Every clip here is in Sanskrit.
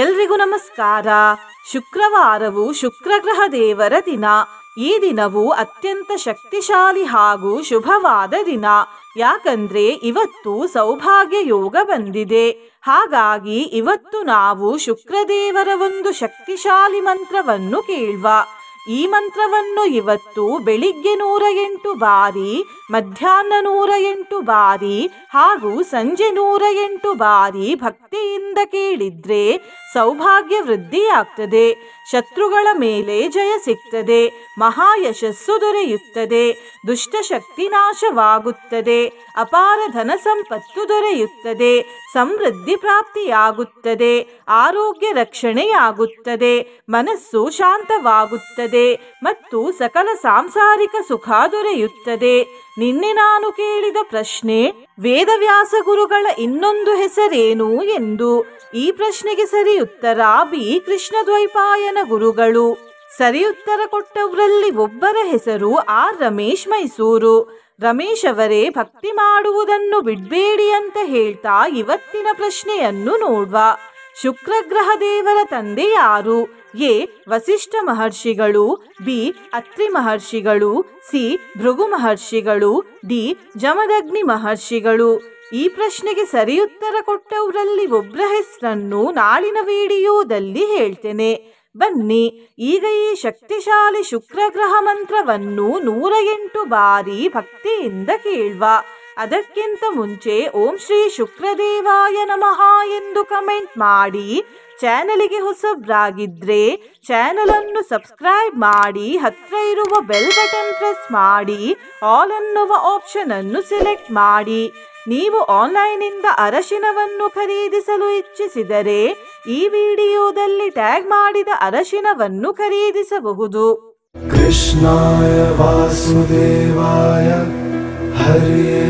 ಎಲ್ರಿಗೂ ನಮಸ್ಕಾರ. ಶುಕ್ರವಾರವು ಶುಕ್ರಗ್ರಹ ದೇವರ ದಿನ. ಈ ದಿನವು ಅತ್ಯಂತ ಶಕ್ತಿಶಾಲಿ ಹಾಗೂ ಶುಭವಾದ ದಿನ. ಯಾಕಂದ್ರೆ ಇವತ್ತು ಸೌಭಾಗ್ಯ ಯೋಗ ಬಂದಿದೆ. ಹಾಗಾಗಿ ಇವತ್ತು ನಾವು ಶುಕ್ರದೇವರ ಒಂದು ಶಕ್ತಿಶಾಲಿ ಮಂತ್ರವನ್ನು ಕೇಳುವ. ಈ ಮಂತ್ರವನ್ನು ಇವತ್ತು ಬೆಳಿಗ್ಗೆ 108 ಬಾರಿ, ಮಧ್ಯಾಹ್ನ 108 ಬಾರಿ ಹಾಗೂ ಸಂಜೆ 108 ಬಾರಿ ಭಕ್ತಿಯಿಂದ ಕೇಳಿದ್ರೆ ಸೌಭಾಗ್ಯ ವೃದ್ಧಿಯಾಗ್ತದೆ, ಶತ್ರುಗಳ ಮೇಲೆ ಜಯ ಸಿಗ್ತದೆ, ಮಹಾಯಶಸ್ಸು ದೊರೆಯುತ್ತದೆ, ದುಷ್ಟಶಕ್ತಿ ನಾಶವಾಗುತ್ತದೆ, ಅಪಾರ ಧನ ಸಂಪತ್ತು ದೊರೆಯುತ್ತದೆ, ಸಮೃದ್ಧಿ ಪ್ರಾಪ್ತಿಯಾಗುತ್ತದೆ, ಆರೋಗ್ಯ ರಕ್ಷಣೆಯಾಗುತ್ತದೆ, ಮನಸ್ಸು ಶಾಂತವಾಗುತ್ತದೆ ಮತ್ತು ಸಕಲ ಸಾಂಸಾರಿಕ ಸುಖ ದೊರೆಯುತ್ತದೆ. ನಿನ್ನೆ ನಾನು ಕೇಳಿದ ಪ್ರಶ್ನೆ, ವೇದವ್ಯಾಸ ಗುರುಗಳ ಇನ್ನೊಂದು ಹೆಸರೇನು ಎಂದು. ಈ ಪ್ರಶ್ನೆಗೆ ಸರಿ ಉತ್ತರ ಬಿ. ಕೃಷ್ಣದ್ವೈಪಾಯನ ಗುರುಗಳು. ಸರಿ ಉತ್ತರ ಕೊಟ್ಟವರಲ್ಲಿ ಒಬ್ಬರ ಹೆಸರು ಆರ್. ರಮೇಶ್, ಮೈಸೂರು. ರಮೇಶ್ ಅವರೇ, ಭಕ್ತಿ ಮಾಡುವುದನ್ನು ಬಿಡಬೇಡಿ ಅಂತ ಹೇಳ್ತಾ ಇವತ್ತಿನ ಪ್ರಶ್ನೆಯನ್ನು ನೋಡುವ. ಶುಕ್ರಗ್ರಹ ದೇವರ ತಂದೆ ಯಾರು? ಎ. ವಸಿಷ್ಠ ಮಹರ್ಷಿಗಳು, ಬಿ. ಅತ್ರಿ ಮಹರ್ಷಿಗಳು, ಸಿ. ಭೃಗು ಮಹರ್ಷಿಗಳು, ಡಿ. ಜಮದಗ್ನಿ ಮಹರ್ಷಿಗಳು. ಈ ಪ್ರಶ್ನೆಗೆ ಸರಿ ಉತ್ತರ ಕೊಟ್ಟವರಲ್ಲಿ ಒಬ್ಬರ ಹೆಸರನ್ನು ನಾಳಿನ ವಿಡಿಯೋದಲ್ಲಿ ಹೇಳ್ತೇನೆ. ಬನ್ನಿ ಈಗ ಈ ಶಕ್ತಿಶಾಲಿ ಶುಕ್ರಗ್ರಹ ಮಂತ್ರವನ್ನು 108 ಬಾರಿ ಭಕ್ತಿಯಿಂದ ಕೇಳುವ. ಅದಕ್ಕಿಂತ ಮುಂಚೆ ಓಂ ಶ್ರೀ ಶುಕ್ರದೇವಾಯ ನಮಃ ಎಂದು ಕಮೆಂಟ್ ಮಾಡಿ. ಚಾನಲಿಗೆ ಹೊಸಬ್ರಾಗಿದ್ರೆ ಚಾನಲ್ ಅನ್ನು ಸಬ್ಸ್ಕ್ರೈಬ್ ಮಾಡಿ, ಹತ್ರ ಇರುವ ಬೆಲ್ ಬಟನ್ ಪ್ರೆಸ್ ಮಾಡಿ, ಆಲ್ ಅನ್ನುವ ಆಪ್ಷನ್ ಅನ್ನು ಸೆಲೆಕ್ಟ್ ಮಾಡಿ. ನೀವು ಆನ್ಲೈನ್ನಿಂದ ಅರಶಿನವನ್ನು ಖರೀದಿಸಲು ಇಚ್ಛಿಸಿದರೆ ಈ ವಿಡಿಯೋದಲ್ಲಿ ಟ್ಯಾಗ್ ಮಾಡಿದ ಅರಶಿನವನ್ನು ಖರೀದಿಸಬಹುದು. ಕೃಷ್ಣಾಯ ವಾಸುದೇವಾಯ ಹರಿಯೇ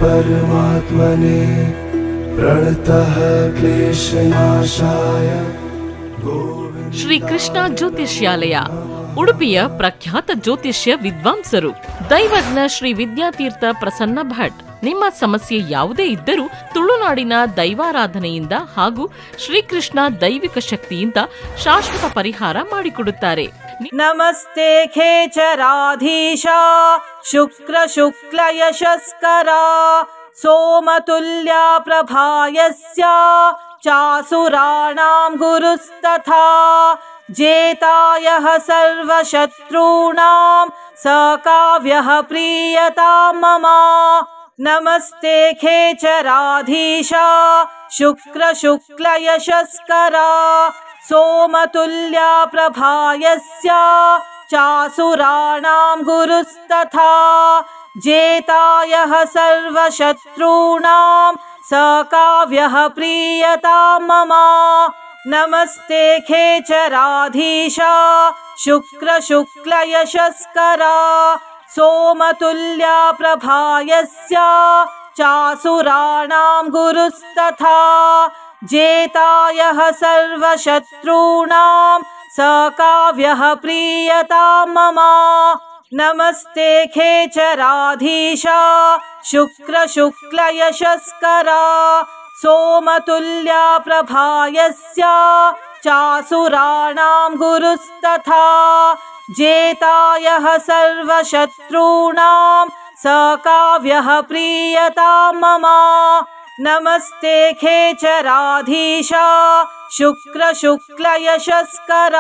ಪರಮಾತ್ಮನೇ ಪ್ರಣತಃ ಕ್ಲೇಶನಾಶಾಯ ಗೋವಿಂದ. ಶ್ರೀ ಕೃಷ್ಣ ಜ್ಯೋತಿಷ್ಯಾಲಯ, ಉಡುಪಿಯ ಪ್ರಖ್ಯಾತ ಜ್ಯೋತಿಷ್ಯ ವಿದ್ವಾಂಸರು, ದೈವಜ್ಞ ಶ್ರೀ ವಿದ್ಯಾತೀರ್ಥ ಪ್ರಸನ್ನ ಭಟ್. ನಿಮ್ಮ ಸಮಸ್ಯೆ ಯಾವುದೇ ಇದ್ದರೂ ತುಳುನಾಡಿನ ದೈವಾರಾಧನೆಯಿಂದ ಹಾಗೂ ಶ್ರೀಕೃಷ್ಣ ದೈವಿಕ ಶಕ್ತಿಯಿಂದ ಶಾಶ್ವತ ಪರಿಹಾರ ಮಾಡಿಕೊಡುತ್ತಾರೆ. ನಮಸ್ತೆ ಖೇಚರಾಧೀಶ ಶುಕ್ರ ಶುಕ್ಲ ಯಶಸ್ಕರ ಸೋಮತುಲ್ಯ ಪ್ರಭಾಯಸ್ಯ ಚಾಸುರಾಣಾಂ ಗುರುಸ್ತಥಾ ಜೇತಾಯಃ ಸರ್ವಶತ್ರುಣಾಂ ಸಕಾವ್ಯಃ ಪ್ರೀಯತಾಂ ಮಮ. ನಮಸ್ತೆ ಖೇಚರಾಧೀಶ ಶುಕ್ರ ಶುಕ್ಲ ಯಶಸ್ಕರ ಸೋಮತುಲ್ಯ ಪ್ರಭಾಯಸ್ಯ ಚಾಸುರಾಣಾಂ ಗುರುಸ್ತಥಾ ಜೇತಾಯಃ ಸರ್ವಶತ್ರುಣಾಂ ಸಕಾವ್ಯಃ ಪ್ರೀಯತಾಂ ಮಮ. ನಮಸ್ತೆ ಖೇಚರಾಧೀಶ ಶುಕ್ರ ಶುಕ್ಲ ಯಶಸ್ಕರ ಸೋಮತುಲ್ಯ ಪ್ರಭಾಯಸ್ಯ ಚಾಸುರಾಣಾಂ ಗುರುಸ್ತಥಾ ಜೇತಾಯಃ ಸರ್ವಶತ್ರುಣಾಂ ಸಕಾವ್ಯಃ ಪ್ರೀಯತಾಂ ಮಮ. ನಮಸ್ತೆ ಖೇಚರಾಧೀಶ ಶುಕ್ರ ಶುಕ್ಲ ಯಶಸ್ಕರ ಸೋಮತುಲ್ಯ ಪ್ರಭಾಯಸ್ಯ ಚಾಸುರಾಣಾಂ ಗುರುಸ್ತಥಾ ಜೇತಾಯಃ ಸರ್ವಶತ್ರುಣಾಂ ಸಕಾವ್ಯಃ ಪ್ರೀಯತಾಂ ಮಮ. ನಮಸ್ತೆ ಖೇಚರಾಧೀಶ ಶುಕ್ರ ಶುಕ್ಲ ಯಶಸ್ಕರ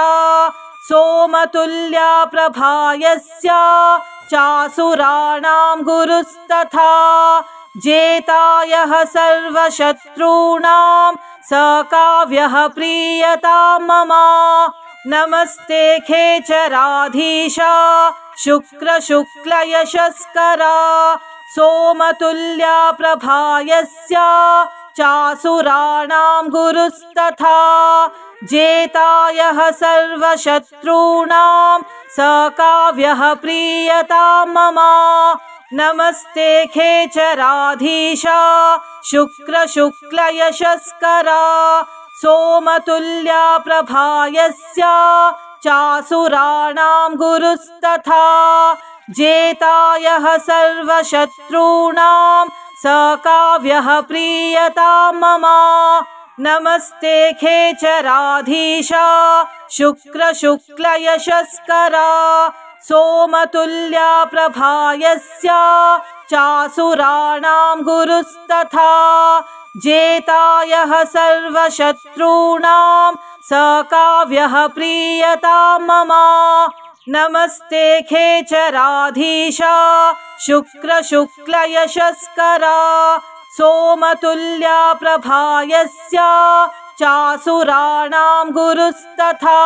ಸೋಮತುಲ್ಯ ಪ್ರಭಾಯಸ್ಯ ಚಾಸುರಾಣಾಂ ಗುರುಸ್ತಥಾ ಜೇತಾಯಃ ಸರ್ವಶತ್ರುಣಾಂ ಸಕಾವ್ಯಃ ಪ್ರೀಯತಾಂ ಮಮ. ನಮಸ್ತೆ ಖೇಚರಾಧೀಶ ಶುಕ್ರ ಶುಕ್ಲ ಯಶಸ್ಕರ ಸೋಮತುಲ್ಯ ಪ್ರಭಾಯಸ್ಯ ಚಾಸುರಾಣಾಂ ಗುರುಸ್ತಥಾ ಜೇತಾಯಃ ಸರ್ವಶತ್ರುಣಾಂ ಸಕಾವ್ಯಃ ಪ್ರೀಯತಾಂ ಮಮ. ನಮಸ್ತೆ ಖೇಚರಾಧೀಶ ಶುಕ್ರ ಶುಕ್ಲ ಯಶಸ್ಕರ ಸೋಮತುಲ್ಯ ಪ್ರಭಾಯಸ್ಯ ಚಾಸುರಾಣಾಂ ಗುರುಸ್ತಥಾ ಜೇತಾಯಃ ಸರ್ವಶತ್ರುಣಾಂ ಸಕಾವ್ಯಃ ಪ್ರೀಯತಾಂ ಮಮ. नमस्ते खेचराधीशा शुक्रशुक्लयशस्करा सोमतुल्या प्रभा यस्या चासुराणां गुरुस्तथा जेतायः सर्वशत्रूणां स काव्यः प्रीयतां मम नमस्ते खेचराधीशा शुक्रशुक्लयशस्करा सोमतुल्या प्रभा यस्या चासुराणां गुरुस्तथा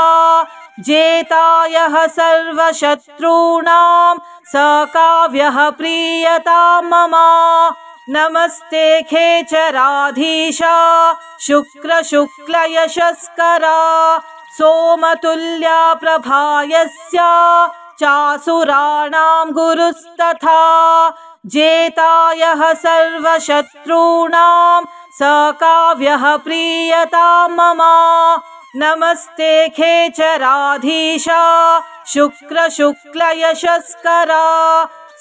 जेतायः सर्वशत्रूणां स काव्यः प्रीयतां मम नमस्ते खेचराधीशा शुक्रशुक्लयशस्करा सोमतुल्या प्रभा यस्या चासुराणां गुरुस्तथा जेतायः सर्वशत्रूणां स काव्यः प्रीयतां मम नमस्ते खेचराधीशा शुक्रशुक्लयशस्करा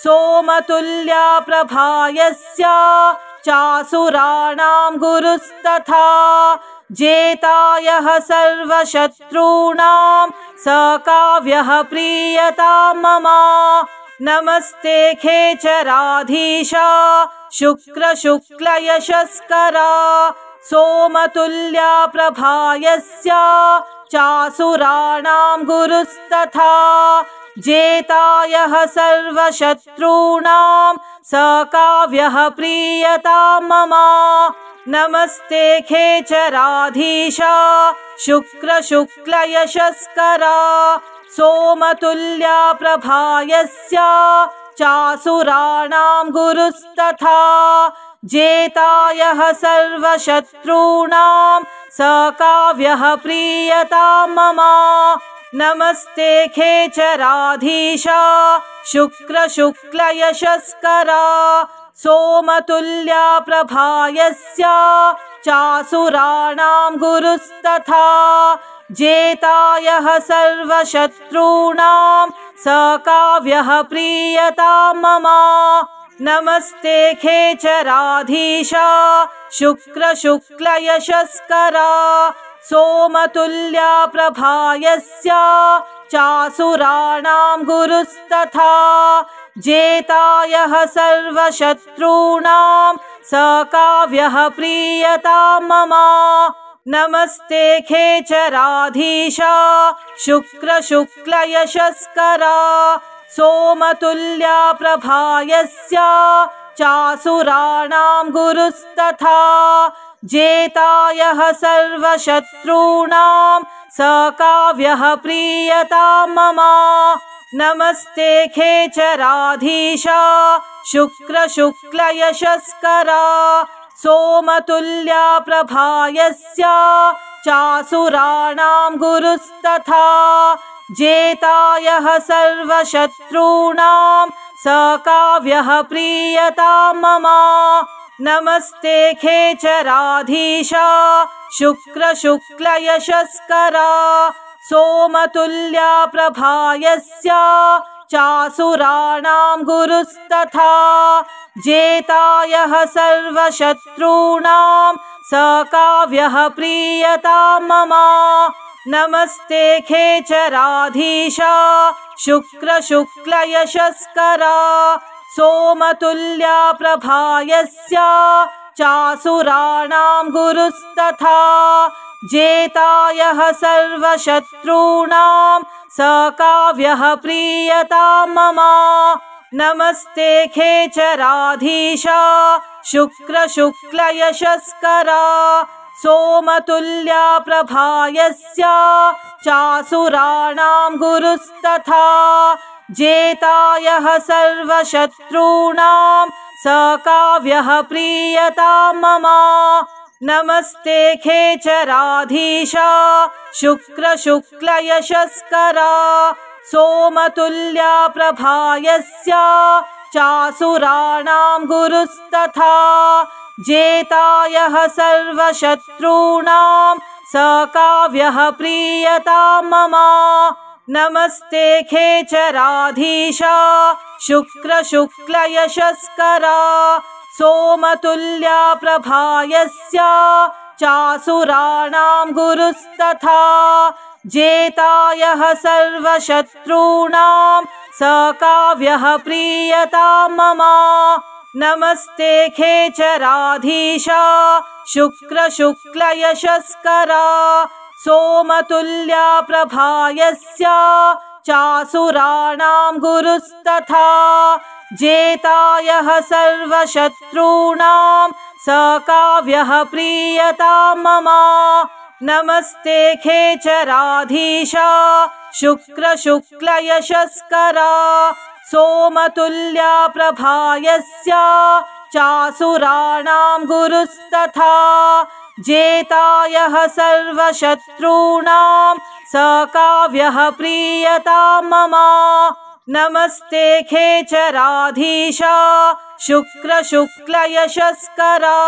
सोमतुल्या प्रभा यस्या चासुराणां गुरुस्तथा जेतायः सर्वशत्रूणां स काव्यः प्रीयतां मम नमस्ते खेचराधीशा शुक्रशुक्लयशस्करा सोमतुल्या प्रभा यस्या चासुराणां गुरुस्तथा जेतायः सर्वशत्रूणां स काव्यः प्रीयतां मम नमस्ते खेचराधीशा शुक्रशुक्लयशस्करा सोमतुल्या प्रभा यस्या चासुराणां गुरुस्तथा जेतायः सर्वशत्रूणां स काव्यः प्रीयतां मम नमस्ते खेचराधीशा शुक्रशुक्लयशस्करा सोमतुल्या प्रभा यस्या चासुराणां गुरुस्तथा जेतायः सर्वशत्रूणां स काव्यः प्रीयतां मम नमस्ते खेचराधीशा शुक्रशुक्लयशस्करा सोमतुल्या प्रभा यस्या चासुराणां गुरुस्तथा जेतायः सर्वशत्रूणां स काव्यः प्रीयतां मम नमस्ते खेचराधीशा शुक्रशुक्लयशस्करा सोमतुल्या प्रभा यस्या चासुराणां गुरुस्तथा जेतायः सर्वशत्रूणां स काव्यः प्रीयतां मम नमस्ते खेचराधीशा शुक्रशुक्लयशस्करा सोमतुल्या प्रभा यस्या चासुराणां गुरुस्तथा जेतायः सर्वशत्रूणां स काव्यः प्रीयतां मम नमस्ते खेचराधीशा शुक्रशुक्लयशस्करा सोमतुल्या प्रभा यस्या चासुराणां गुरुस्तथा जेतायः सर्वशत्रूणां स काव्यः प्रीयतां मम नमस्ते खेचराधीशा शुक्रशुक्लयशस्करा सोमतुल्या प्रभा यस्या चासुराणां गुरुस्तथा जेतायः सर्वशत्रूणां स काव्यः प्रीयतां मम नमस्ते खेचराधीशा शुक्रशुक्लयशस्करा सोमतुल्या प्रभा यस्या चासुराणां गुरुस्तथा जेतायः सर्वशत्रूणां स काव्यः प्रीयतां मम नमस्ते खेचराधीशा शुक्रशुक्लयशस्करा सोमतुल्या प्रभा यस्या चासुराणां गुरुस्तथा जेतायः सर्वशत्रूणां स काव्यः प्रीयतां मम नमस्ते खेचराधीशा शुक्रशुक्लयशस्करा सोमतुल्या प्रभा यस्या चासुराणां गुरुस्तथा जेतायः सर्वशत्रूणां स काव्यः प्रीयतां मम। नमस्ते खेचराधीशा शुक्रशुक्लयशस्करा सोमतुल्या प्रभा यस्या चासुराणां गुरुस्तथा जेतायः सर्वशत्रूणां स काव्यः प्रीयतां मम। नमस्ते खेचराधीशा शुक्रशुक्लयशस्करा सोमतुल्या प्रभा यस्या चासुराणां गुरुस्तथा जेतायः सर्वशत्रूणां स काव्यः प्रीयतां मम। नमस्ते खेचराधीशा शुक्रशुक्लयशस्करा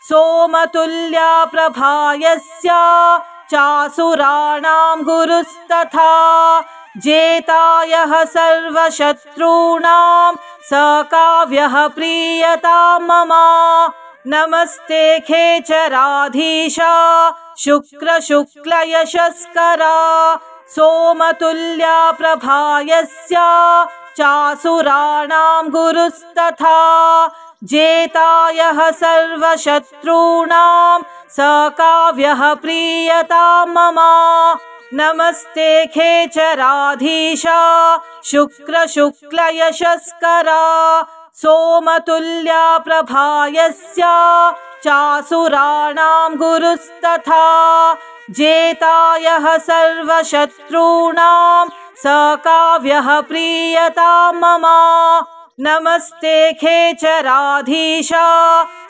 सोमतुल्या प्रभा यस्या चासुराणां गुरुस्तथा जेतायः सर्वशत्रूणां स काव्यः प्रीयतां मम। नमस्ते खेचराधीशा शुक्रशुक्लयशस्करा सोमतुल्या प्रभा यस्या चासुराणां गुरुस्तथा जेतायः सर्वशत्रूणां स काव्यः प्रीयतां मम। नमस्ते खेचराधीशा शुक्रशुक्लयशस्करा सोमतुल्या प्रभा यस्या चासुराणां गुरुस्तथा जेतायः सर्वशत्रूणां स काव्यः प्रीयतां मम। नमस्ते खेचराधीशा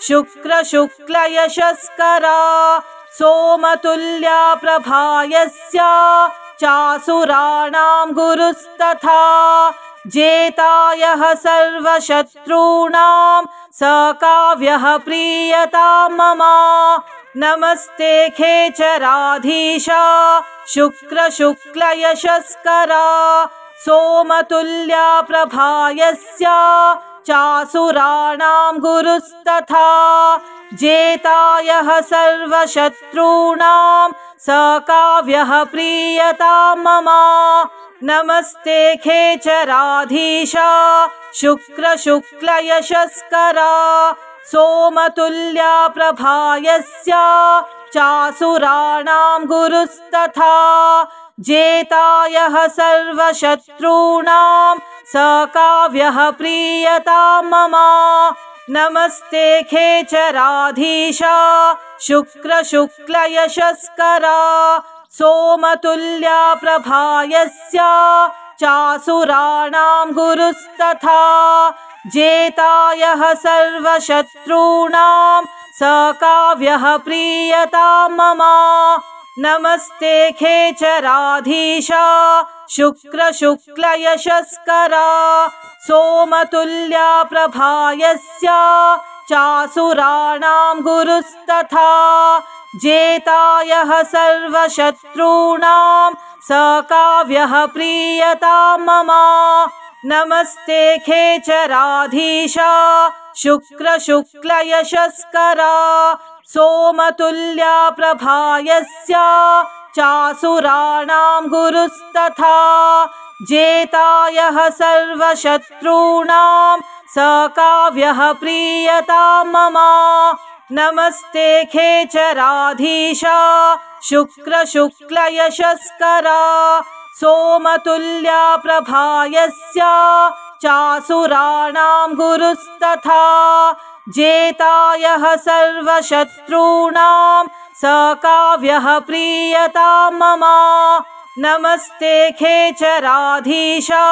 शुक्रशुक्लयशस्करा सोमतुल्या प्रभा यस्या चासुराणां गुरुस्तथा जेतायः सर्वशत्रूणां स काव्यः प्रीयतां मम। नमस्ते खेचराधीशा शुक्रशुक्लयशस्करा सोमतुल्या प्रभा यस्या चासुराणां गुरुस्तथा जेतायः सर्वशत्रूणां स काव्यः प्रीयतां मम। नमस्ते खेचराधीशा शुक्रशुक्लयशस्करा सोमतुल्या प्रभा यस्या चासुराणां गुरुस्तथा जेतायः सर्वशत्रूणां स काव्यः प्रीयतां मम। नमस्ते खेचराधीशा शुक्रशुक्लयशस्करा सोमतुल्या प्रभा यस्या चासुराणां गुरुस्तथा जेतायः सर्वशत्रूणां स काव्यः प्रीयतां मम। नमस्ते खेचराधीशा शुक्रशुक्लयशस्करा सोमतुल्या प्रभा यस्या चासुराणां गुरुस्तथा जेतायः सर्वशत्रूणां स काव्यः प्रीयतां मम। नमस्ते खेचराधीशा शुक्रशुक्लयशस्करा सोमतुल्या प्रभा यस्या चासुराणां गुरुस्तथा जेतायः सर्वशत्रूणां स काव्यः प्रीयतां मम। नमस्ते खेचराधीशा शुक्रशुक्लयशस्करा सोमतुल्या प्रभा यस्या चासुराणां गुरुस्तथा जेतायः सर्वशत्रूणां स काव्यः प्रीयतां मम। नमस्ते खेचराधीशा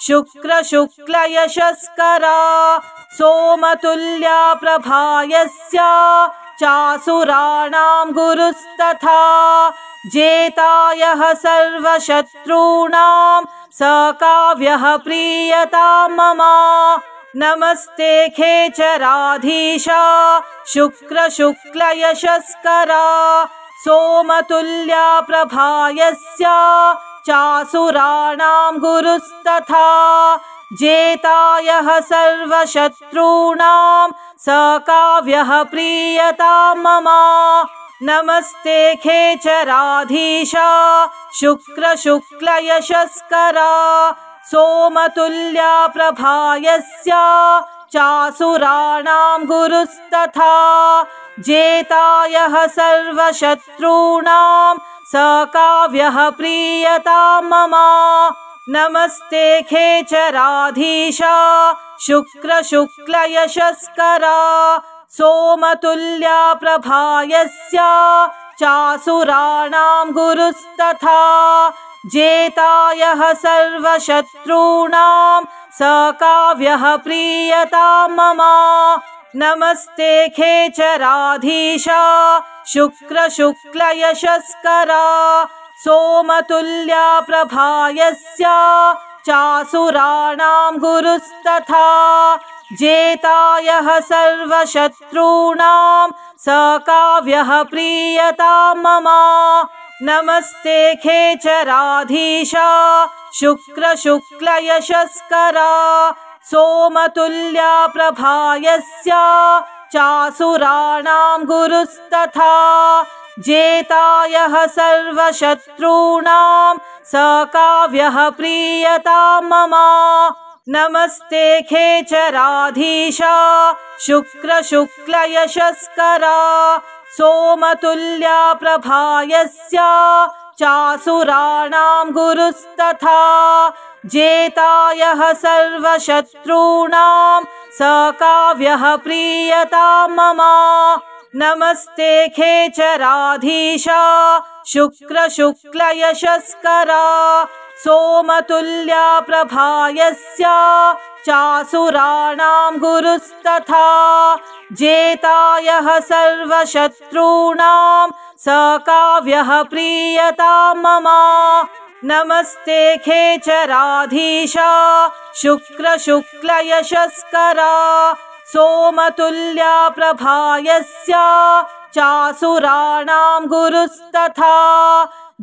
शुक्रशुक्लयशस्करा सोमतुल्या प्रभा यस्या चासुराणां गुरुस्तथा जेतायः सर्वशत्रूणां स काव्यः प्रीयतां मम। नमस्ते खेचराधीशा शुक्रशुक्लयशस्करा सोमतुल्या प्रभा यस्या चासुराणां गुरुस्तथा जेतायः सर्वशत्रूणां स काव्यः प्रीयतां मम। नमस्ते खेचराधीशा शुक्रशुक्लयशस्करा सोमतुल्या प्रभा यस्या चासुराणां गुरुस्तथा जेतायः सर्वशत्रूणां स काव्यः प्रीयतां मम। नमस्ते खेचराधीशा शुक्रशुक्लयशस्करा सोमतुल्या प्रभा यस्या चासुराणां गुरुस्तथा जेतायः सर्वशत्रूणां स काव्यः प्रीयतां मम। नमस्ते खेचराधीशा शुक्रशुक्लयशस्करा सोमतुल्या प्रभा यस्या चासुराणां गुरुस्तथा जेतायः सर्वशत्रूणां स काव्यः प्रीयतां मम। नमस्ते खेचराधीशा शुक्रशुक्लयशस्करा सोमतुल्या प्रभा यस्या चासुराणां गुरुस्तथा जेतायः सर्वशत्रूणां स काव्यः प्रीयतां मम। नमस्ते खेचराधीशा शुक्रशुक्लयशस्करा सोमतुल्या प्रभा यस्या चासुराणां गुरुस्तथा जेतायः सर्वशत्रूणां स काव्यः प्रीयतां मम। नमस्ते खेचराधीशा शुक्रशुक्लयशस्करा सोमतुल्या प्रभा यस्या चासुराणां गुरुस्तथा जेतायः सर्वशत्रूणां स काव्यः प्रीयतां मम। नमस्ते खेचराधीशा शुक्रशुक्लयशस्करा सोमतुल्या प्रभा यस्या चासुराणां गुरुस्तथा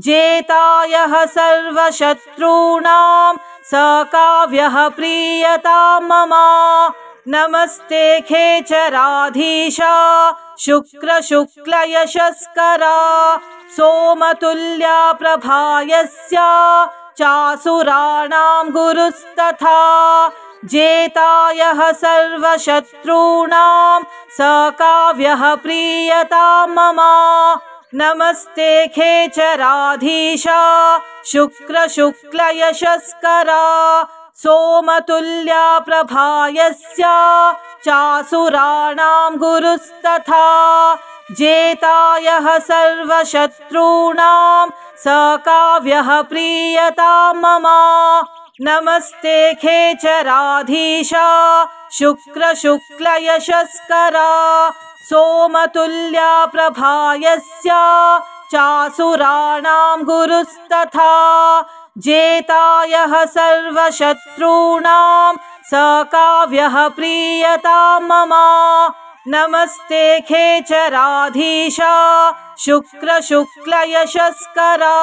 जेतायः सर्वशत्रूणां स काव्यः प्रीयतां मम। नमस्ते खेचराधीशा शुक्रशुक्लयशस्करा सोमतुल्या प्रभा यस्या चासुराणां गुरुस्तथा जेतायः सर्वशत्रूणां स काव्यः प्रीयतां मम। नमस्ते खेचराधीशा शुक्रशुक्लयशस्करा सोमतुल्या प्रभा यस्या चासुराणां गुरुस्तथा जेतायः सर्वशत्रूणां स काव्यः प्रीयतां मम। नमस्ते खेचराधीशा शुक्रशुक्लयशस्करा सोमतुल्या प्रभा यस्या चासुराणां गुरुस्तथा जेतायः सर्वशत्रूणां स काव्यः प्रीयतां मम। नमस्ते खेचराधीशा शुक्रशुक्लयशस्करा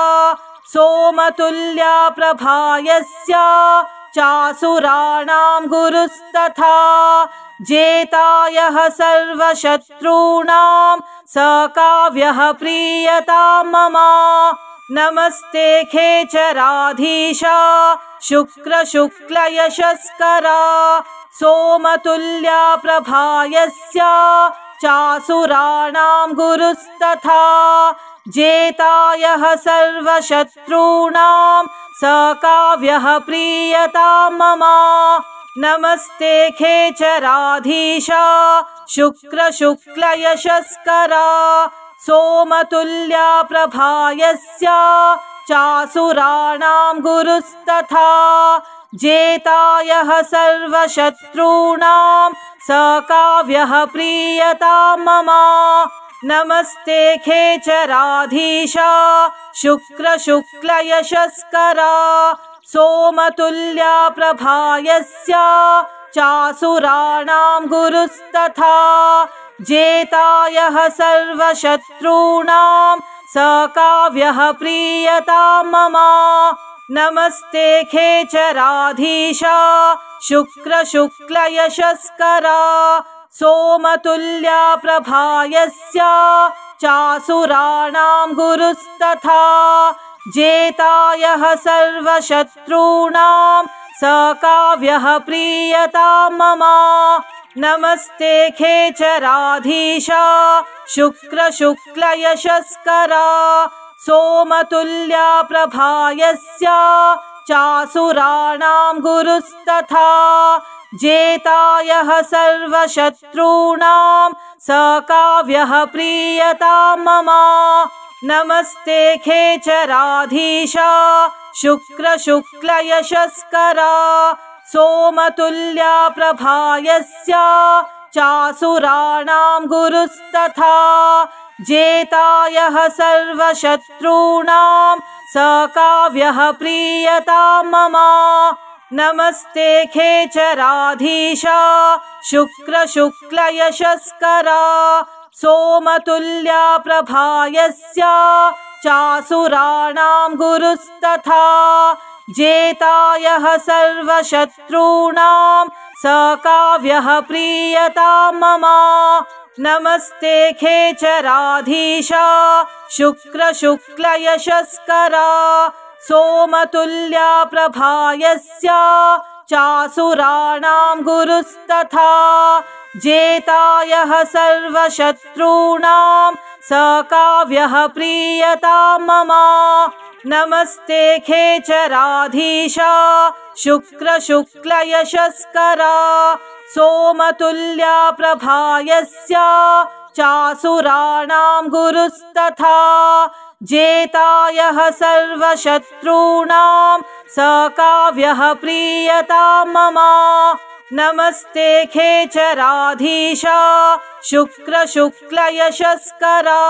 सोमतुल्या प्रभा यस्या चासुराणां गुरुस्तथा जेतायः सर्वशत्रूणां स काव्यः प्रीयतां मम। नमस्ते खेचराधीशा शुक्रशुक्लयशस्करा सोमतुल्या प्रभा यस्या चासुराणां गुरुस्तथा जेतायः सर्वशत्रूणां स काव्यः प्रीयतां मम। नमस्ते खेचराधीशा शुक्रशुक्लयशस्करा सोमतुल्या प्रभा यस्या चासुराणां गुरुस्तथा जेतायः सर्वशत्रूणां स काव्यः प्रीयतां मम। नमस्ते खेचराधीशा शुक्रशुक्लयशस्करा सोमतुल्या प्रभा यस्या चासुराणां गुरुस्तथा जेतायः सर्वशत्रूणां स काव्यः प्रीयतां मम। नमस्ते खेचराधीशा शुक्रशुक्लयशस्करा सोमतुल्या प्रभा यस्या चासुराणां गुरुस्तथा जेतायः सर्वशत्रूणां स काव्यः प्रीयतां मम। नमस्ते खेचराधीश शुक्रशुक्लयशस्करा सोमतुल्या प्रभा यस्य चासुराणां गुरुस्तथा जेतायः सर्वशत्रूणां स काव्यः प्रीयतां मम। नमस्ते खेचराधीश शुक्रशुक्लयशस्करा सोमतुल्या प्रभा यस्य चासुराणां गुरुस्तथा जेतायः सर्वशत्रूणां स काव्यः प्रीयतां मम। नमस्ते खेचराधीश शुक्रशुक्लयशस्करा सोमतुल्या प्रभा यस्य चासुराणां गुरुस्तथा जेतायः सर्वशत्रूणां स काव्यः प्रीयतां मम। नमस्ते खेचराधीश शुक्रशुक्लयशस्करा सोमतुल्या प्रभा यस्य चासुराणां गुरुस्तथा जेतायः सर्वशत्रूणां स काव्यः प्रीयतां मम। नमस्ते खेचराधीश शुक्रशुक्लयशस्करा सोमतुल्या प्रभा यस्य चासुराणां गुरुस्तथा जेतायः सर्वशत्रूणां स काव्यः प्रीयतां मम। नमस्ते खेचराधीश शुक्रशुक्लयशस्करा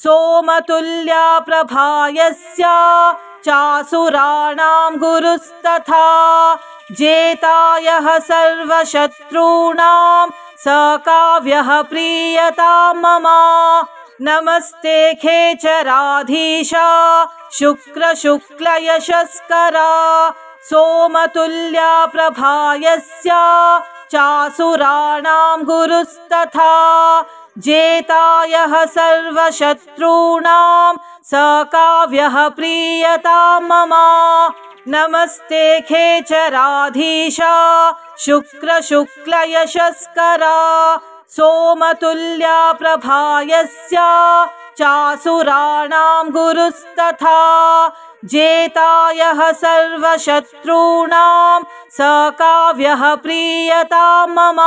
सोमतुल्या प्रभा यस्य चासुराणां गुरुस्तथा जेतायः सर्वशत्रूणां स काव्यः प्रीयतां मम। नमस्ते खेचराधीश शुक्रशुक्लयशस्करा सोमतुल्या प्रभा यस्य चासुराणां गुरुस्तथा जेतायः सर्वशत्रूणां स काव्यः प्रीयतां मम। नमस्ते खेचराधीश शुक्रशुक्लयशस्करा सोमतुल्या प्रभा यस्य चासुराणां गुरुस्तथा जेतायः सर्वशत्रूणां स काव्यः प्रीयतां मम।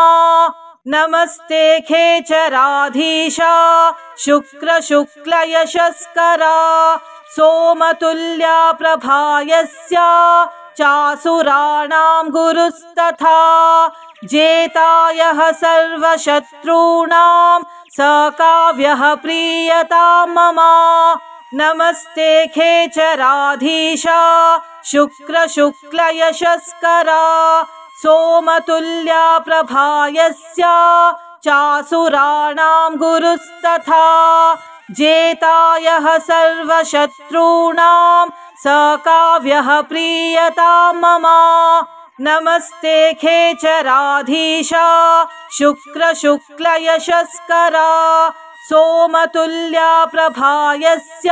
नमस्ते खेचराधीश शुक्रशुक्लयशस्करा सोमतुल्या प्रभा यस्य चासुराणां गुरुस्तथा जेतायः सर्वशत्रूणां स काव्यः प्रीयतां मम। नमस्ते खेचराधीश शुक्रशुक्लयशस्करा सोमतुल्या प्रभा यस्य चासुराणां गुरुस्तथा जेतायः सर्वशत्रूणां स काव्यः प्रीयतां मम। नमस्ते खेचराधीश शुक्रशुक्लयशस्करा सोमतुल्या प्रभा यस्य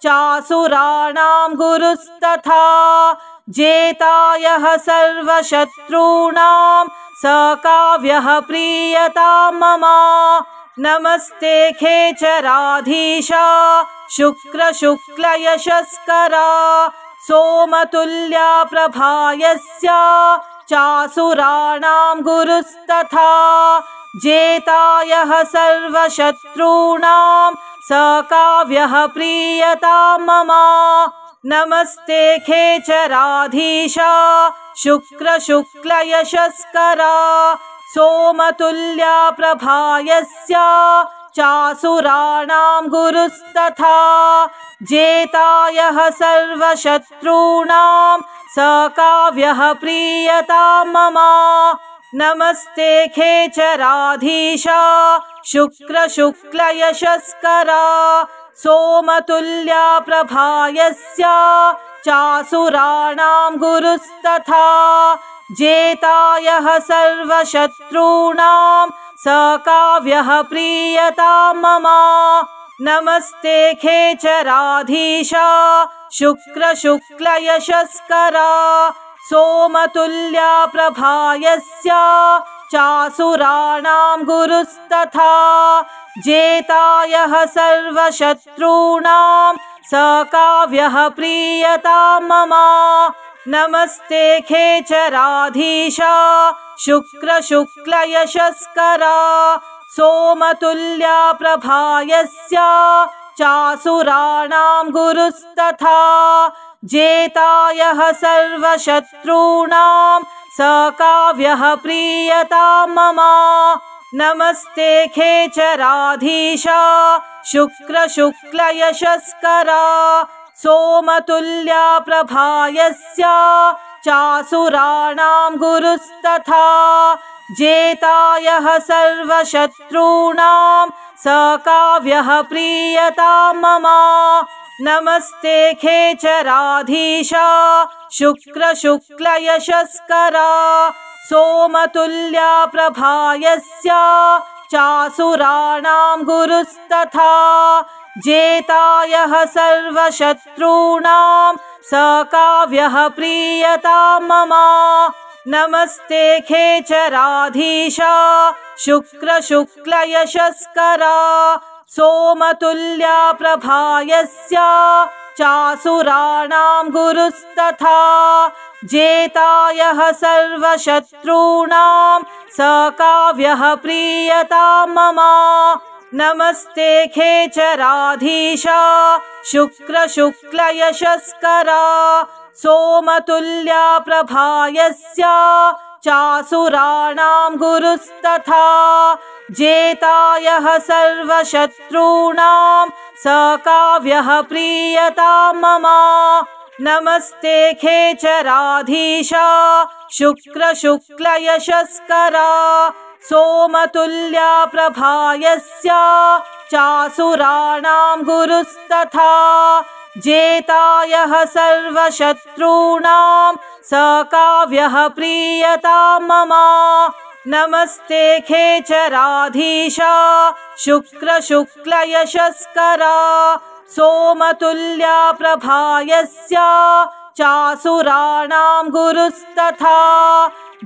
चासुराणां गुरुस्तथा जेतायः सर्वशत्रूणां स काव्यः प्रीयतां मम। नमस्ते खेचराधीश शुक्रशुक्लयशस्करा सोमतुल्या प्रभा यस्य चासुराणां गुरुस्तथा जेतायः सर्वशत्रूणां स काव्यः प्रीयतां मम। नमस्ते खेचराधीश शुक्रशुक्लयशस्करा सोमतुल्या प्रभा यस्य चासुराणां गुरुस्तथा जेतायः सर्वशत्रूणां स काव्यः प्रीयतां मम। नमस्ते खेचराधीश शुक्रशुक्लयशस्करा सोमतुल्या प्रभा यस्य चासुराणां गुरुस्तथा जेतायः सर्वशत्रूणां स काव्यः प्रीयतां मम। नमस्ते खेचराधीशा शुक्रशुक्लयशस्करा सोमतुल्या प्रभा यस्या चासुराणां गुरुस्तथा जेतायः सर्वशत्रूणां स काव्यः प्रीयतां मम नमस्ते खेचराधीशा शुक्रशुक्लयशस्करा सोमतुल्या प्रभा यस्या चासुराणां गुरुस्तथा जेतायः सर्वशत्रूणां स काव्यः प्रीयतां मम नमस्ते खेचराधीशा शुक्रशुक्लयशस्करा सोमतुल्या प्रभा यस्या चासुराणां गुरुस्तथा जेतायः सर्वशत्रूणां स काव्यः प्रीयतां मम नमस्ते खेचराधीशा शुक्रशुक्लयशस्करा सोमतुल्या प्रभा यस्या चासुराणां गुरुस्तथा जेतायः सर्वशत्रूणां स काव्यः प्रीयतां मम नमस्ते खेचराधीशा शुक्रशुक्लयशस्करा सोमतुल्या प्रभा यस्या चासुराणां गुरुस्तथा जेतायः सर्वशत्रूणां स काव्यः प्रीयतां मम नमस्ते खेचराधीशा शुक्रशुक्लयशस्करा सोमतुल्या प्रभा यस्या चासुराणां गुरुस्तथा जेतायः सर्वशत्रूणां स काव्यः प्रीयतां मम नमस्ते खेचराधीशा शुक्रशुक्लयशस्करा सोमतुल्या प्रभा यस्या चासुराणां गुरुस्तथा जेतायः सर्वशत्रूणां स काव्यः प्रीयतां मम नमस्ते खेचराधीशा शुक्रशुक्लयशस्करा सोमतुल्या प्रभा यस्या चासुराणां गुरुस्तथा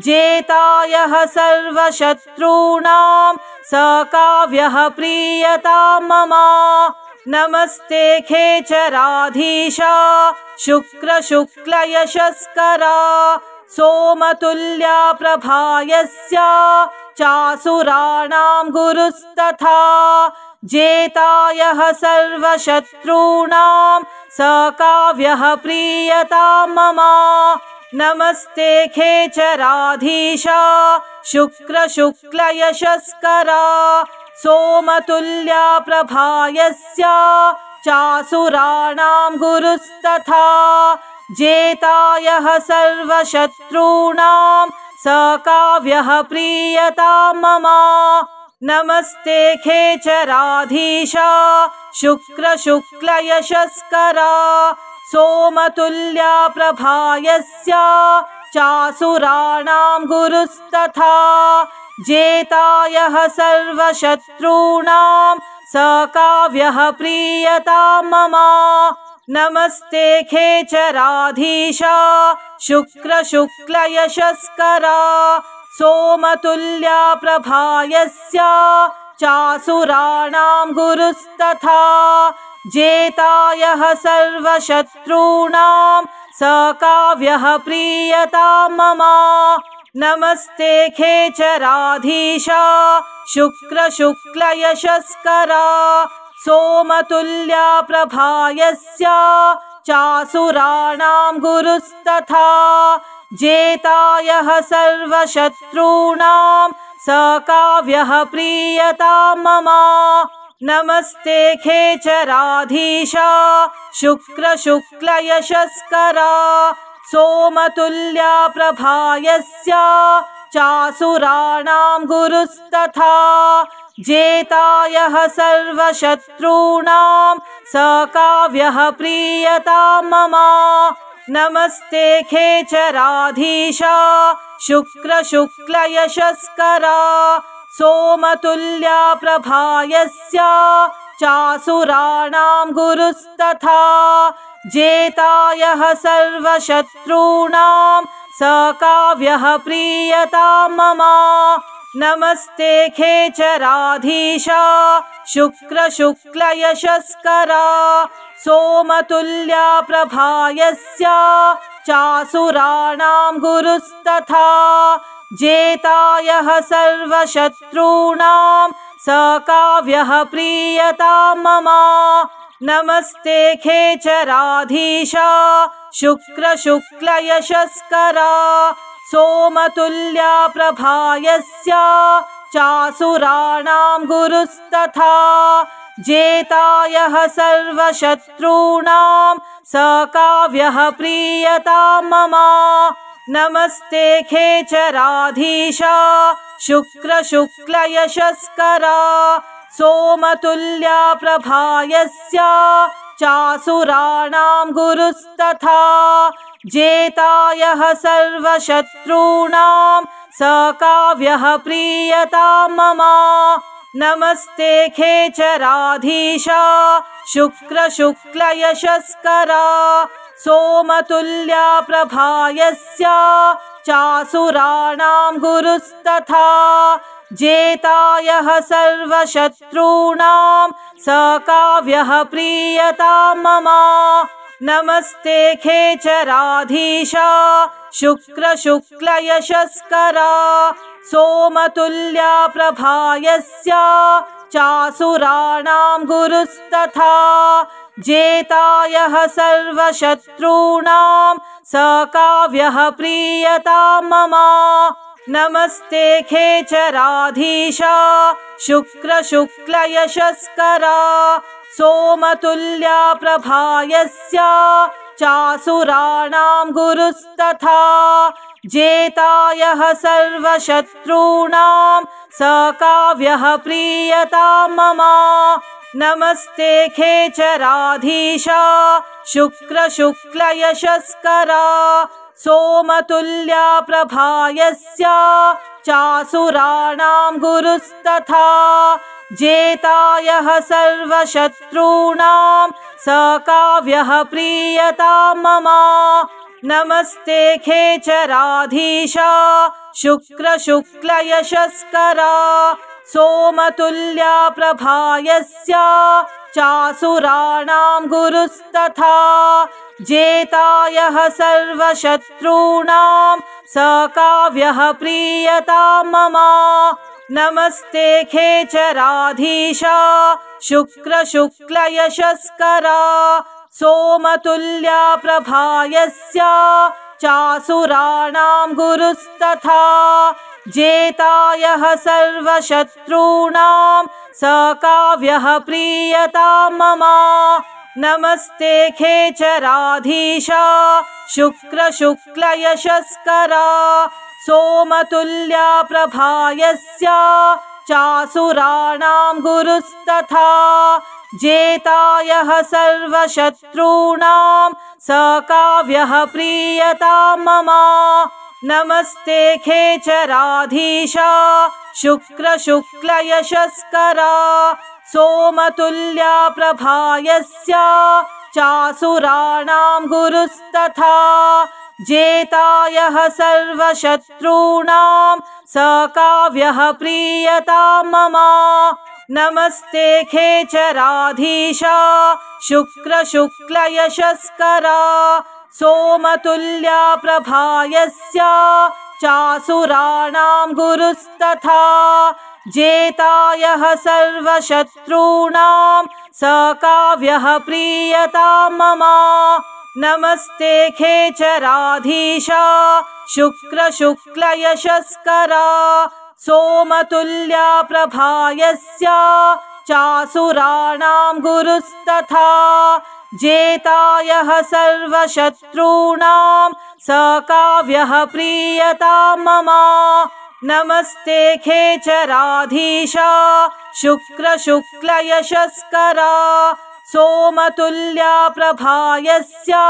जेतायः सर्वशत्रूणां स काव्यः प्रीयतां मम नमस्ते खेचराधीशा शुक्रशुक्लयशस्करा सोमतुल्या प्रभा यस्या चासुराणां गुरुस्तथा जेतायः सर्वशत्रूणां स काव्यः प्रीयतां मम नमस्ते खेचराधीशा शुक्रशुक्लयशस्करा सोमतुल्या प्रभा यस्या चासुराणां गुरुस्तथा जेतायः सर्वशत्रूणां स काव्यः प्रीयतां मम नमस्ते खेचराधीशा शुक्रशुक्लयशस्करा सोमतुल्या प्रभा यस्या चासुराणां गुरुस्तथा जेतायः सर्वशत्रूणां स काव्यः प्रीयतां मम नमस्ते खेचराधीशा शुक्रशुक्लयशस्करा सोमतुल्या प्रभा यस्या चासुराणां गुरुस्तथा जेतायः सर्वशत्रूणां स काव्यः प्रीयतां मम नमस्ते खेचराधीशा शुक्रशुक्लयशस्करा सोमतुल्या प्रभा यस्या चासुराणां गुरुस्तथा जेतायः सर्वशत्रूणां स काव्यः प्रीयतां मम नमस्ते खेचराधीशा शुक्रशुक्लयशस्करा सोमतुल्या प्रभा यस्या चासुराणां गुरुस्तथा जेतायः सर्वशत्रूणां स काव्यः प्रीयतां मम नमस्ते खेचराधीशा शुक्रशुक्लयशस्करा सोमतुल्या प्रभा यस्या चासुराणां गुरुस्तथा जेतायः सर्वशत्रूणां स काव्यः प्रीयतां मम। नमस्ते खेचराधीशा शुक्रशुक्लयशस्करा सोमतुल्या प्रभा यस्या चासुराणां गुरुस्तथा जेतायः सर्वशत्रूणां स काव्यः प्रीयतां मम। नमस्ते खेचराधीशा शुक्रशुक्लयशस्करा सोमतुल्या प्रभा यस्या चासुराणां गुरुस्तथा जेतायः सर्वशत्रूणां स काव्यः प्रीयतां मम। नमस्ते खेचराधीशा शुक्रशुक्लयशस्करा सोमतुल्या प्रभा यस्या चासुराणां गुरुस्तथा जेतायः सर्वशत्रूणां स काव्यः प्रीयतां मम। नमस्ते खेचराधीशा शुक्रशुक्लयशस्करा सोमतुल्या प्रभा यस्या चासुराणां गुरुस्तथा जेतायः सर्वशत्रूणां स काव्यः प्रीयतां मम। नमस्ते खेचराधीशा शुक्रशुक्लयशस्करा सोमतुल्या प्रभा यस्या चासुराणां गुरुस्तथा जेतायः सर्वशत्रूणां स काव्यः प्रीयतां मम। नमस्ते खेचराधीशा शुक्रशुक्लयशस्करा सोमतुल्या प्रभा यस्या चासुराणां गुरुस्तथा जेतायः सर्वशत्रूणां स काव्यः प्रीयतां मम। नमस्ते खेचराधीशा शुक्रशुक्लयशस्करा सोमतुल्या प्रभा यस्या चासुराणां गुरुस्तथा जेतायः सर्वशत्रूणां स काव्यः प्रीयतां मम। नमस्ते खेचराधीशा शुक्रशुक्लयशस्करा सोमतुल्या प्रभा यस्या चासुराणां गुरुस्तथा जेतायः सर्वशत्रूणां स काव्यः प्रीयतां मम। नमस्ते खेचराधीशा शुक्रशुक्लयशस्करा सोमतुल्या प्रभा यस्या चासुराणां गुरुस्तथा जेतायः सर्वशत्रूणां स काव्यः प्रीयतां मम। नमस्ते खेचराधीशा शुक्रशुक्लयशस्करा सोमतुल्या प्रभा यस्या चासुराणां गुरुस्तथा जेतायः सर्वशत्रूणां स काव्यः प्रीयतां मम। नमस्ते खेचराधीशा शुक्रशुक्लयशस्करा सोमतुल्या प्रभा यस्या चासुराणां गुरुस्तथा जेतायः सर्वशत्रूणां स काव्यः प्रीयतां मम। नमस्ते खेचराधीशा शुक्रशुक्लयशस्करा सोमतुल्या प्रभा यस्या चासुराणां गुरुस्तथा जेतायः सर्वशत्रूणां स काव्यः प्रीयतां मम। नमस्ते खेचराधीशा शुक्रशुक्लयशस्करा सोमतुल्या प्रभा यस्या चासुराणां गुरुस्तथा जेतायः सर्वशत्रूणां स काव्यः प्रीयतां मम। नमस्ते खेचराधीशा शुक्रशुक्लयशस्करा सोमतुल्या प्रभा यस्या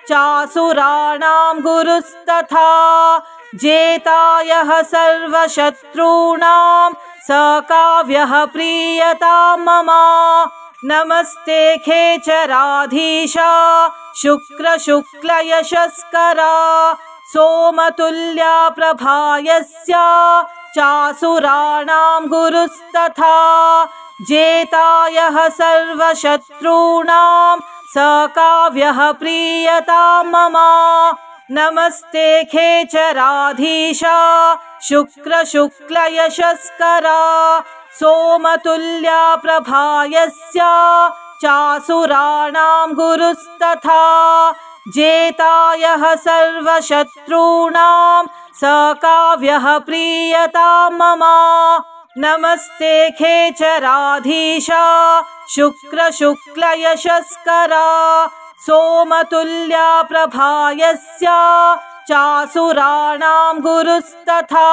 चासुराणां गुरुस्तथा जेतायः सर्वशत्रूणां स काव्यः प्रीयतां मम। नमस्ते खेचराधीशा शुक्रशुक्लयशस्करा सोमतुल्या प्रभा यस्या चासुराणां गुरुस्तथा जेतायः सर्वशत्रूणां सकाव्यः प्रीयतां मम। नमस्ते खेचराधीशा शुक्रशुक्लयशस्करा सोमतुल्या प्रभा यस्या चासुराणां गुरुस्तथा जेतायः सर्वशत्रूणां सकाव्यः प्रीयतां मम। नमस्ते खेचराधीशा शुक्रशुक्लयशस्करा सोमतुल्या प्रभा यस्या चासुराणां गुरुस्तथा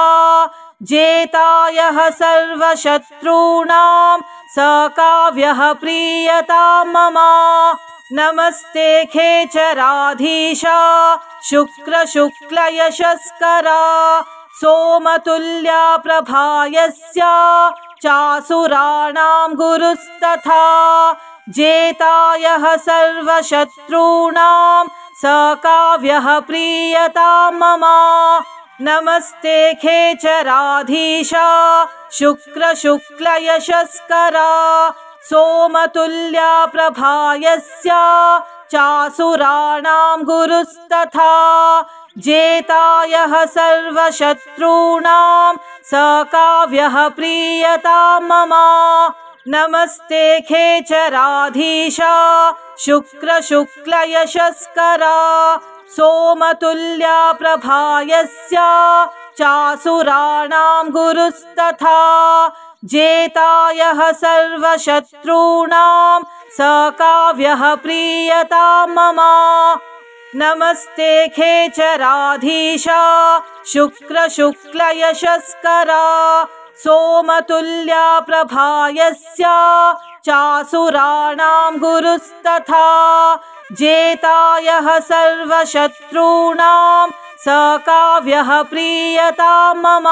जेतायः सर्वशत्रूणां सकाव्यः प्रीयतां मम। नमस्ते खेचराधीशा शुक्रशुक्लयशस्करा सोमतुल्या प्रभा यस्या चासुराणां गुरुस्तथा जेतायः सर्वशत्रूणां सकाव्यः प्रीयतां मम। नमस्ते खेचराधीशा शुक्रशुक्लयशस्करा सोमतुल्या प्रभा यस्या चासुराणां गुरुस्तथा जेतायः सर्वशत्रूणां सकाव्यः प्रीयतां मम। नमस्ते खेचराधीशा शुक्रशुक्लयशस्करा सोमतुल्या प्रभा यस्या चासुराणां गुरुस्तथा जेतायः सर्वशत्रूणां सकाव्यः प्रीयतां मम। नमस्ते खेचराधीशा शुक्रशुक्लयशस्करा सोमतुल्या प्रभा यस्या चासुराणां गुरुस्तथा जेतायः सर्वशत्रूणां सकाव्यः प्रीयतां मम।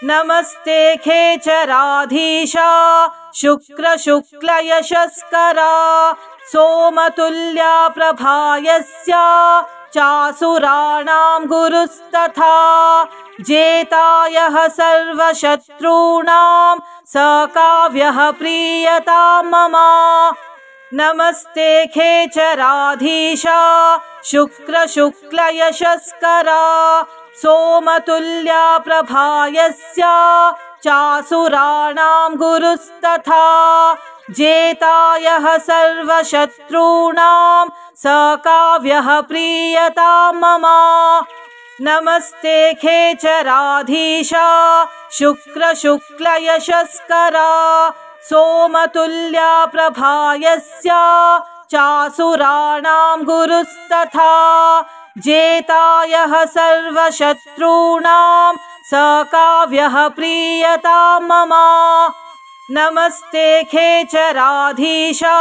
नमस्ते खेचराधीशा शुक्रशुक्लयशस्करा सोमतुल्या प्रभा यस्या चासुराणां गुरुस्तथा जेतायः सर्वशत्रूणां सकाव्यः प्रीयतां मम। नमस्ते खेचराधीशा शुक्रशुक्लयशस्करा सोमतुल्या प्रभा यस्या चासुराणां गुरुस्तथा जेतायः सर्वशत्रूणां सकाव्यः प्रीयतां मम। नमस्ते खेचराधीशा शुक्रशुक्लयशस्करा सोमतुल्या प्रभा यस्या चासुराणां गुरुस्तथा जेतायः सर्वशत्रूणां सकाव्यः प्रीयतां मम। नमस्ते खेचराधीशा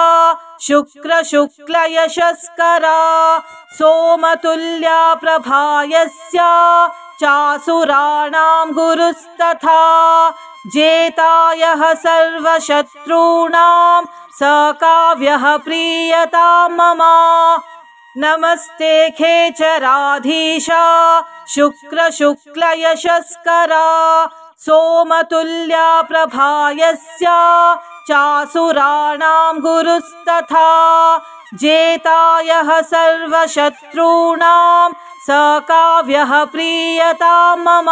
शुक्रशुक्लयशस्करा सोमतुल्या प्रभा यस्या चासुराणां गुरुस्तथा जेतायः सर्वशत्रूणां सकाव्यः प्रीयतां मम। नमस्ते खेचराधीशा शुक्रशुक्लयशस्करा सोमतुल्या प्रभा यस्या चासुराणां गुरुस्तथा जेतायः सर्वशत्रूणां सकाव्यः प्रीयतां मम।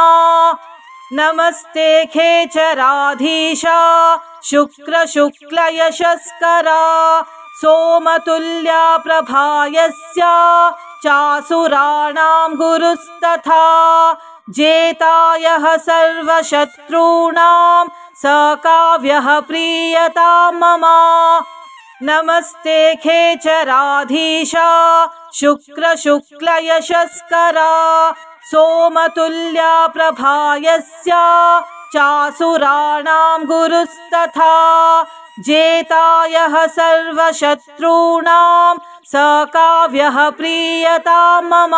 नमस्ते खेचराधीशा शुक्रशुक्लयशस्करा सोमतुल्या प्रभा यस्या चासुराणां गुरुस्तथा जेतायः सर्वशत्रूणां सकाव्यः प्रीयतां मम। नमस्ते खेचराधीशा शुक्रशुक्लयशस्करा सोमतुल्या प्रभा यस्या चासुराणां गुरुस्तथा जेतायः सर्वशत्रूणां सकाव्यः प्रीयतां मम।